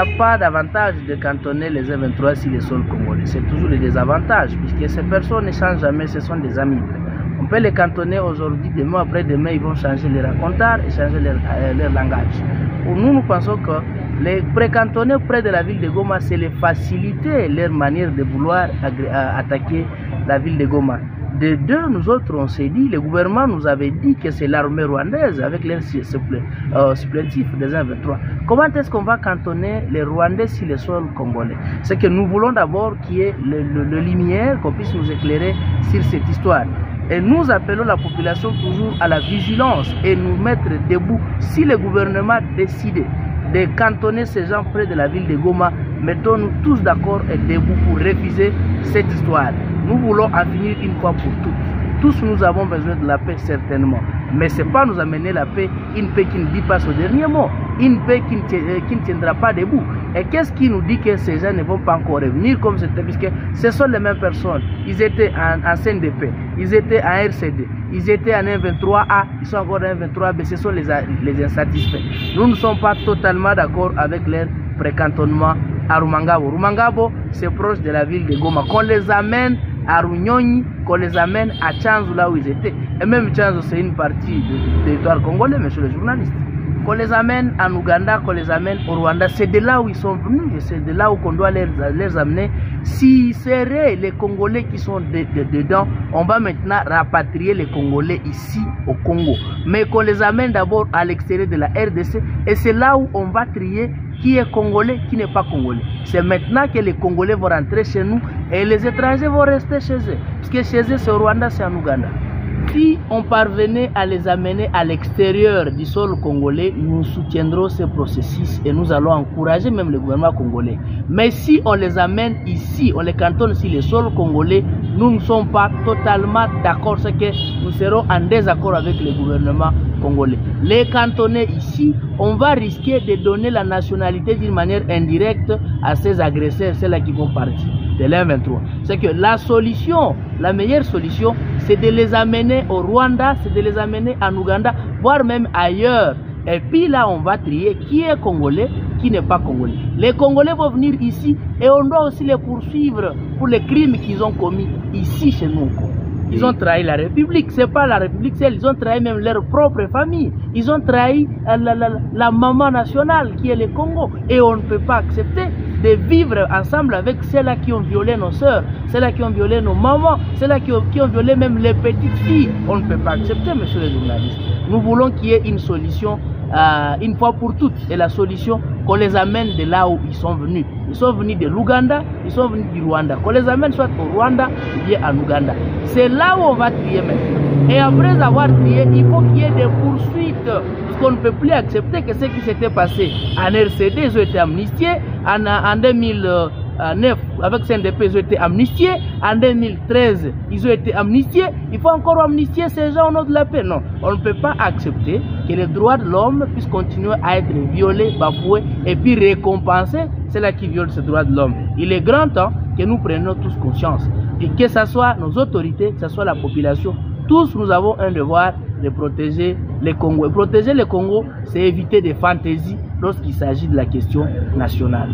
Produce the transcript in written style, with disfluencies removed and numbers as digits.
a pas d'avantage de cantonner les M23 sur les sols congolais. C'est toujours le désavantage, puisque ces personnes ne changent jamais, ce sont des amis. On peut les cantonner aujourd'hui, demain, après-demain, ils vont changer les racontars et changer leur langage. Pour nous, nous pensons que les précantonnés près de la ville de Goma, c'est les faciliter leur manière de vouloir attaquer la ville de Goma. De deux, nous autres, on s'est dit, le gouvernement nous avait dit que c'est l'armée rwandaise avec l'air supplétif des M23. Comment est-ce qu'on va cantonner les Rwandais sur le sol congolais? C'est que nous voulons d'abord qu'il y ait le lumière, qu'on puisse nous éclairer sur cette histoire. Et nous appelons la population toujours à la vigilance et nous mettre debout. Si le gouvernement décide de cantonner ces gens près de la ville de Goma, mettons-nous tous d'accord et debout pour réviser cette histoire. Nous voulons en finir une fois pour toutes. Tous nous avons besoin de la paix certainement. Mais ce n'est pas nous amener la paix, une paix qui ne dit pas ce dernier mot, une paix qui ne tiendra pas debout. Et qu'est-ce qui nous dit que ces gens ne vont pas encore revenir comme c'était, puisque ce sont les mêmes personnes. Ils étaient en CNDP, ils étaient en RCD, ils étaient en M23A, ils sont encore en M23B, ce sont les insatisfaits. Nous ne sommes pas totalement d'accord avec leur précantonnement à Rumangabo. Rumangabo, c'est proche de la ville de Goma. Qu'on les amène à Runyonyi, qu'on les amène à Tchanzu, là où ils étaient. Et même Tchanzu, c'est une partie du territoire congolais, monsieur le journaliste. Qu'on les amène en Ouganda, qu'on les amène au Rwanda, c'est de là où ils sont venus, et c'est de là où on doit les amener. Si c'est les Congolais qui sont dedans, on va maintenant rapatrier les Congolais ici au Congo. Mais qu'on les amène d'abord à l'extérieur de la RDC, et c'est là où on va trier qui est Congolais, qui n'est pas Congolais. C'est maintenant que les Congolais vont rentrer chez nous et les étrangers vont rester chez eux. Parce que chez eux, c'est au Rwanda, c'est en Ouganda. Si on parvenait à les amener à l'extérieur du sol congolais, nous soutiendrons ce processus et nous allons encourager même le gouvernement congolais. Mais si on les amène ici, on les cantonne sur le sol congolais, nous ne sommes pas totalement d'accord. C'est que nous serons en désaccord avec le gouvernement congolais. Les cantonner ici, on va risquer de donner la nationalité d'une manière indirecte à ces agresseurs, ceux-là qui vont partir de l'M23. C'est que la solution, la meilleure solution, c'est de les amener au Rwanda, c'est de les amener en Ouganda, voire même ailleurs. Et puis là, on va trier qui est Congolais, qui n'est pas Congolais. Les Congolais vont venir ici et on doit aussi les poursuivre pour les crimes qu'ils ont commis ici chez nous. Ils ont trahi la République, c'est pas la République seule, ils ont trahi même leur propre famille. Ils ont trahi la maman nationale qui est le Congo. Et on ne peut pas accepter de vivre ensemble avec ceux-là qui ont violé nos sœurs, ceux-là qui ont violé nos mamans, ceux-là qui ont violé même les petites filles. On ne peut pas accepter, monsieur le journaliste. Nous voulons qu'il y ait une solution une fois pour toutes. Et la solution, qu'on les amène de là où ils sont venus. Ils sont venus de l'Ouganda, ils sont venus du Rwanda. Qu'on les amène soit au Rwanda ou bien en Ouganda. C'est là où on va trier maintenant. Et après avoir trié, il faut qu'il y ait des poursuites. Parce qu'on ne peut plus accepter que ce qui s'était passé en RCD, ils ont été amnistiés. En 2009, avec CNDP, ils ont été amnistiés. En 2013, ils ont été amnistiés. Il faut encore amnistier ces gens au nom de la paix. Non, on ne peut pas accepter que les droits de l'homme puissent continuer à être violés, bafoués, et puis récompenser ceux-là qui violent ces droits de l'homme. Il est grand temps que nous prenions tous conscience. Et que ce soit nos autorités, que ce soit la population, tous nous avons un devoir de protéger les Congos. Et protéger les Congo, c'est éviter des fantaisies lorsqu'il s'agit de la question nationale.